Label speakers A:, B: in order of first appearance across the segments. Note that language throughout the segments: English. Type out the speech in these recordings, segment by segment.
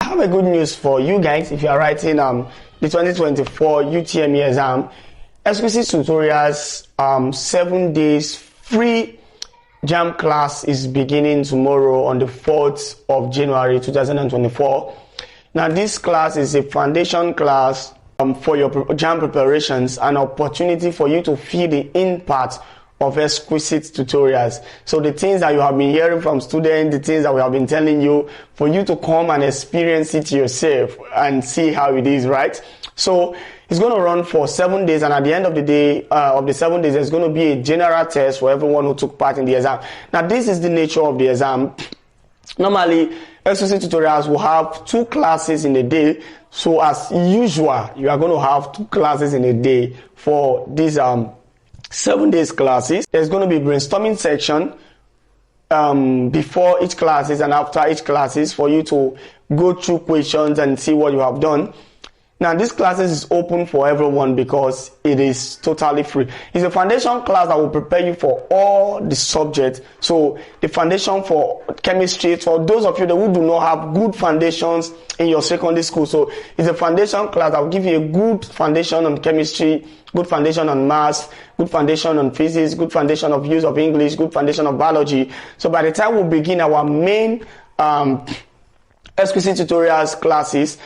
A: I have a good news for you guys. If you are writing the 2024 Utme exam, Exquisite tutorials 7 days free jam class is beginning tomorrow on the 4th of January 2024. Now this class is a foundation class for your jam preparations, an opportunity for you to feel the impact of Exquisite tutorials. So the things that you have been hearing from students, the things that we have been telling you, for you to come and experience it yourself and see how it is, right? So it's going to run for 7 days, and at the end of the day, of the 7 days, there's going to be a general test for everyone who took part in the exam. Now this is the nature of the exam. Normally, Exquisite tutorials will have 2 classes in a day. So as usual, you are going to have 2 classes in a day for these 7 days classes. There's going to be brainstorming section before each classes and after each classes for you to go through questions and see what you have done. Now this classes is open for everyone because it is totally free. It's a foundation class that will prepare you for all the subjects. So the foundation for chemistry, for those of you that who do not have good foundations in your secondary school. So it's a foundation class that will give you a good foundation on chemistry, good foundation on maths, good foundation on physics, good foundation of use of English, good foundation of biology. So by the time we begin our main Exquisite tutorials classes,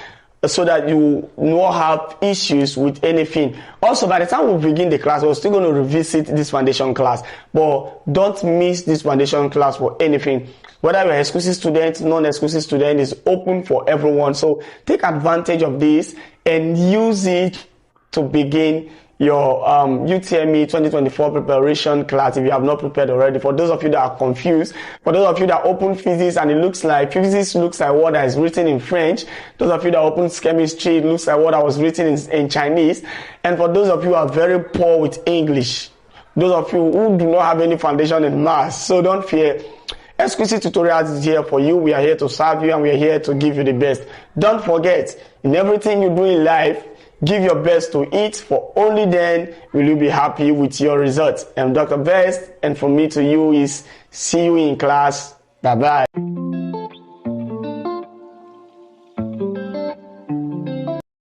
A: so that you not have issues with anything. Also, by the time we begin the class, we're still going to revisit this foundation class, but don't miss this foundation class for anything. Whether you're an Exquisite student, non-Exquisite student, is open for everyone. So take advantage of this and use it to begin your Utme 2024 preparation class if you have not prepared already. For those of you that are confused, for those of you that open physics and it looks like physics looks like what is written in French, those of you that open chemistry, it looks like what I was written in Chinese, and for those of you who are very poor with English, those of you who do not have any foundation in math, so don't fear. Exquisite tutorials is here for you. We are here to serve you and we are here to give you the best. Don't forget, in everything you do in life, give your best to it, for only then will you be happy with your results. I'm Dr. Best, and from me to you is see you in class. Bye-bye.